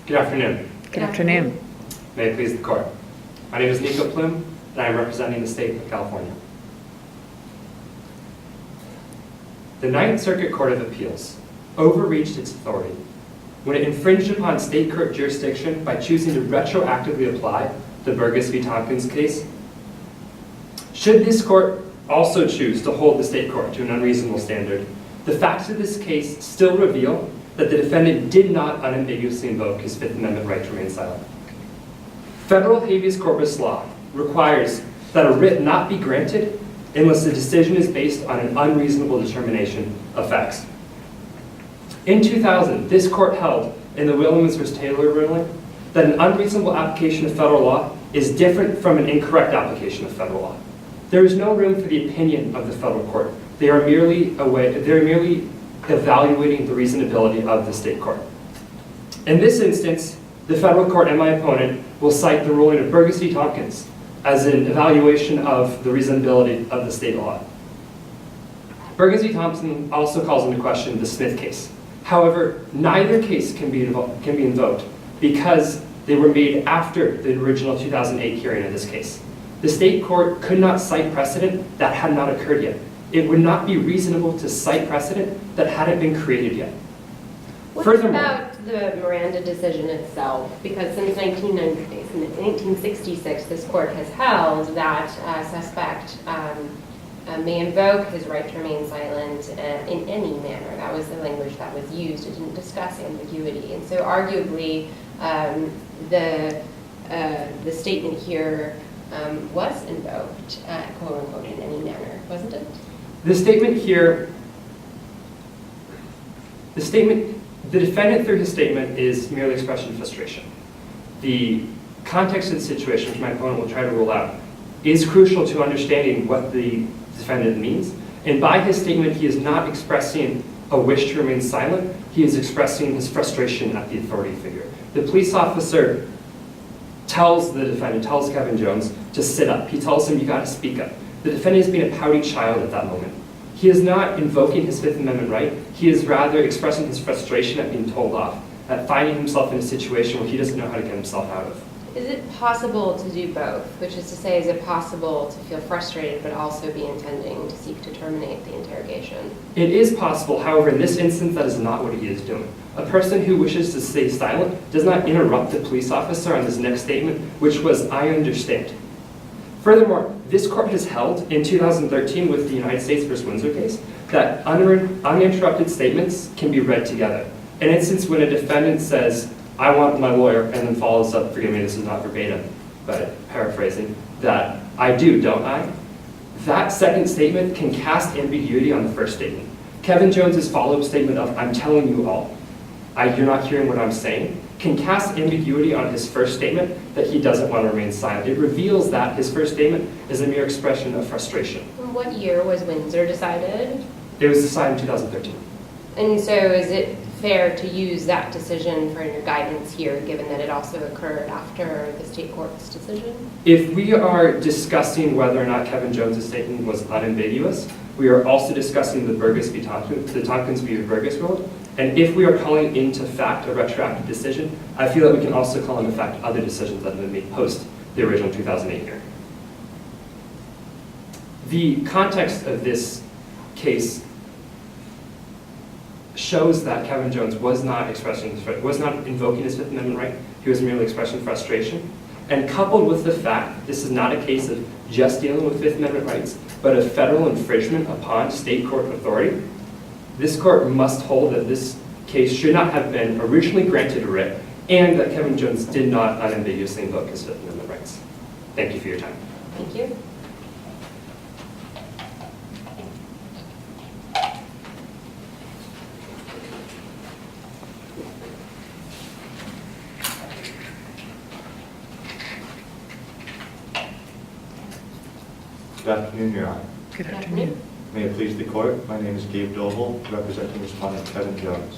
Good afternoon. Good afternoon. May it please the court. My name is Nico and I am representing the state of California. The Ninth Circuit Court of Appeals overreached its authority when it infringed upon state court jurisdiction by choosing to retroactively apply the Burgess v. Tompkins case. Should this court also choose to hold the state court to an unreasonable standard, the facts of this case still reveal that the defendant did not unambiguously invoke his Fifth Amendment right to remain silent. Federal habeas corpus law requires that a writ not be granted unless the decision is based on an unreasonable determination of facts. In 2000, this court held in the Williams v. Taylor ruling that an unreasonable application of federal law is different from an incorrect application of federal law. There is no room for the opinion of the federal court. They are merely evaluating the reasonability of the state court. In this instance, the federal court and my opponent will cite the ruling of Burgess v. Tompkins as an evaluation of the reasonability of the state law. Burgess v. Tompkins also calls into question the Smith case. However, neither case can be invoked because they were made after the original 2008 hearing of this case. The state court could not cite precedent that had not occurred yet. It would not be reasonable to cite precedent that hadn't been created yet. What about the Miranda decision itself? Because since 1966, this court has held that a suspect may invoke his right to remain silent in any manner. That was the language that was used. It didn't discuss ambiguity. And so arguably, the statement here was invoked, quote unquote, in any manner, wasn't it? The statement here, the defendant through his statement is merely expression of frustration. The context of the situation, which my opponent will try to rule out, is crucial to understanding what the defendant means. And by his statement, he is not expressing a wish to remain silent. He is expressing his frustration at the authority figure. The police officer tells the defendant, tells Kevin Jones, to sit up. He tells him, you got to speak up. The defendant is being a pouty child at that moment. He is not invoking his Fifth Amendment right. He is rather expressing his frustration at being told off, at finding himself in a situation where he doesn't know how to get himself out of. Is it possible to do both? Which is to say, is it possible to feel frustrated but also be intending to seek to terminate the interrogation? It is possible. However, in this instance, that is not what he is doing. A person who wishes to stay silent does not interrupt the police officer on his next statement, which was, I understand. Furthermore, this court has held in 2013 with the United States v. Windsor case that uninterrupted statements can be read together. An instance when a defendant says, I want my lawyer, and then follows up, forgive me, this is not verbatim, but paraphrasing, that I do, don't I? That second statement can cast ambiguity on the first statement. Kevin Jones's follow-up statement of, I'm telling you all, you're not hearing what I'm saying, can cast ambiguity on his first statement that he doesn't want to remain silent. It reveals that his first statement is a mere expression of frustration. What year was Windsor decided? It was decided in 2013. And so is it fair to use that decision for your guidance here, given that it also occurred after the state court's decision? If we are discussing whether or not Kevin Jones's statement was unambiguous, we are also discussing the Burgess v. Tompkins, the Tompkins v. Burgess rule. And if we are calling into fact a retroactive decision, I feel that we can also call into fact other decisions that have been made post the original 2008 year. The context of this case shows that Kevin Jones was not invoking his Fifth Amendment right. He was merely expressing frustration. And coupled with the fact that this is not a case of just dealing with Fifth Amendment rights, but a federal infringement upon state court authority, this court must hold that this case should not have been originally granted a writ, and that Kevin Jones did not unambiguously invoke his Fifth Amendment rights. Thank you for your time. Thank you. Good afternoon, Your Honor. Good afternoon. May it please the court, my name is Gabe, representing respondent Kevin Jones.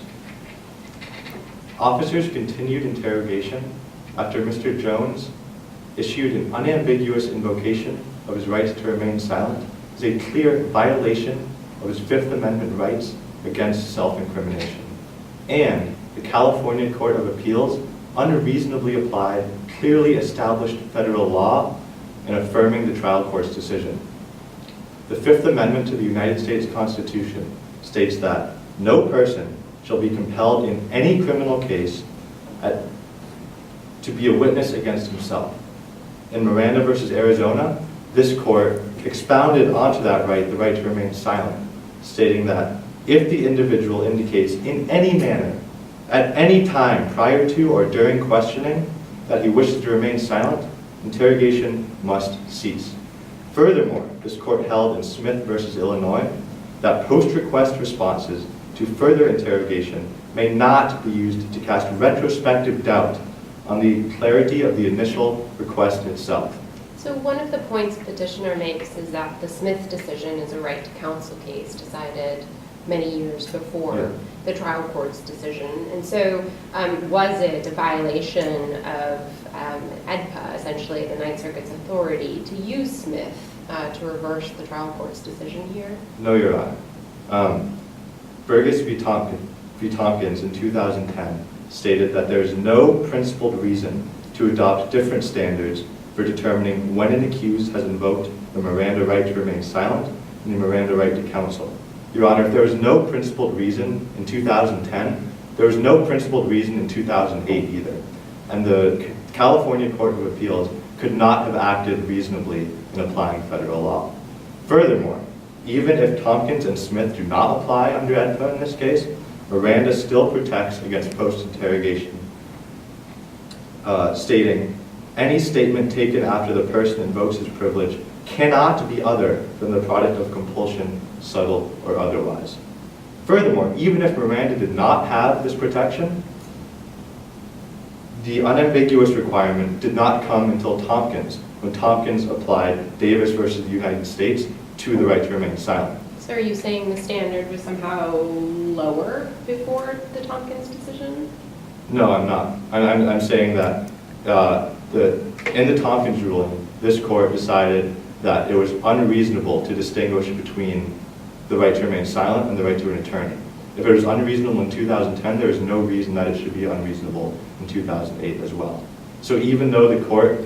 Officers' continued interrogation after Mr. Jones issued an unambiguous invocation of his right to remain silent is a clear violation of his Fifth Amendment rights against self-incrimination. And the California Court of Appeals unreasonably applied, clearly established federal law and affirming the trial court's decision. The Fifth Amendment to the United States Constitution states that no person shall be compelled in any criminal case to be a witness against himself. In Miranda versus Arizona, this court expounded onto that right, the right to remain silent, stating that if the individual indicates in any manner, at any time prior to or during questioning, that he wishes to remain silent, interrogation must cease. Furthermore, this court held in Smith versus Illinois that post-request responses to further interrogation may not be used to cast retrospective doubt on the clarity of the initial request itself. So one of the points petitioner makes is that the Smith decision is a right to counsel case decided many years before the trial court's decision. And so was it a violation of EDPA, essentially the Ninth Circuit's authority, to use Smith to reverse the trial court's decision here? No, Your Honor. Burgess v. Tompkins in 2010 stated that there is no principled reason to adopt different standards for determining when an accused has invoked the Miranda right to remain silent and the Miranda right to counsel. Your Honor, if there was no principled reason in 2010, there was no principled reason in 2008 either. And the California Court of Appeals could not have acted reasonably in applying federal law. Furthermore, even if Tompkins and Smith do not apply under EDPA in this case, Miranda still protects against post-interrogation, stating, any statement taken after the person invokes his privilege cannot be other than the product of compulsion, subtle or otherwise. Furthermore, even if Miranda did not have this protection, the unambiguous requirement did not come until Tompkins, when Tompkins applied Davis versus the United States to the right to remain silent. So are you saying the standard was somehow lower before the Tompkins decision? No, I'm not. I'm saying that in the Tompkins ruling, this court decided that it was unreasonable to distinguish between the right to remain silent and the right to an attorney. If it was unreasonable in 2010, there is no reason that it should be unreasonable in 2008 as well. So even though the Court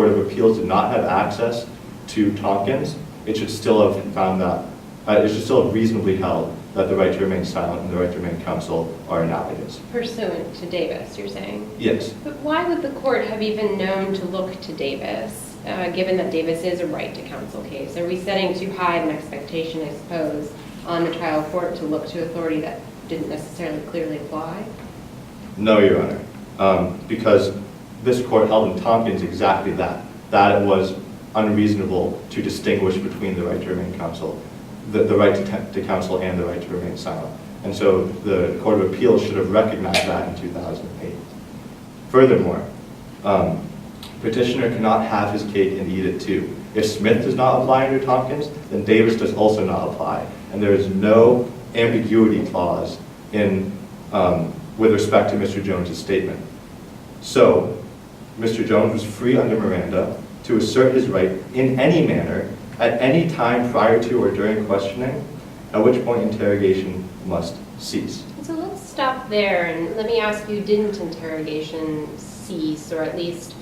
of Appeals did not have access to Tompkins, it should still have found that, it should still have reasonably held that the right to remain silent and the right to remain counsel are analogous. Pursuant to Davis, you're saying? Yes. But why would the court have even known to look to Davis, given that Davis is a right to counsel case? Are we setting too high an expectation, I suppose, on the trial court to look to authority that didn't necessarily clearly apply? No, Your Honor, because this court held in Tompkins exactly that it was unreasonable to distinguish between the right to remain counsel, the right to counsel and the right to remain silent. And so the Court of Appeals should have recognized that in 2008. Furthermore, petitioner cannot have his cake and eat it too. If Smith does not apply under Tompkins, then Davis does also not apply. And there is no ambiguity clause in, with respect to Mr. Jones's statement. So, Mr. Jones was free under Miranda to assert his right in any manner, at any time prior to or during questioning, at which point interrogation must cease. So let's stop there and let me ask you, didn't interrogation cease, or at least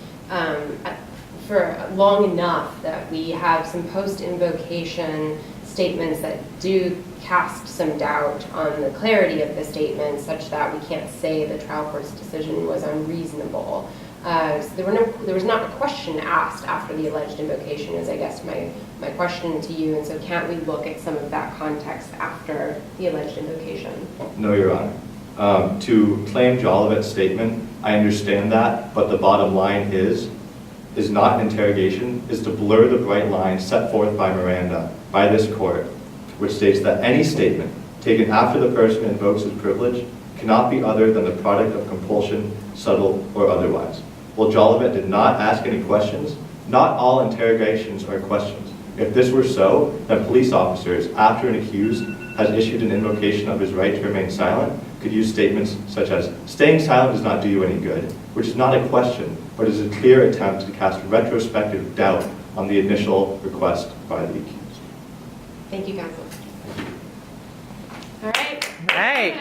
for long enough that we have some post-invocation statements that do cast some doubt on the clarity of the statement, such that we can't say the trial court's decision was unreasonable? So there was not a question asked after the alleged invocation is, I guess, my question to you. And so can't we look at some of that context after the alleged invocation? No, Your Honor. To claim Jolivet's statement, I understand that, but the bottom line is not interrogation, is to blur the bright line set forth by Miranda, by this court, which states that any statement taken after the person invokes his privilege cannot be other than the product of compulsion, subtle or otherwise. Well, Jolivet did not ask any questions. Not all interrogations are questions. If this were so, then police officers, after an accused has issued an invocation of his right to remain silent, could use statements such as, staying silent does not do you any good, which is not a question, but is a clear attempt to cast retrospective doubt on the initial request by the accused. Thank you, counsel. All right. Hey.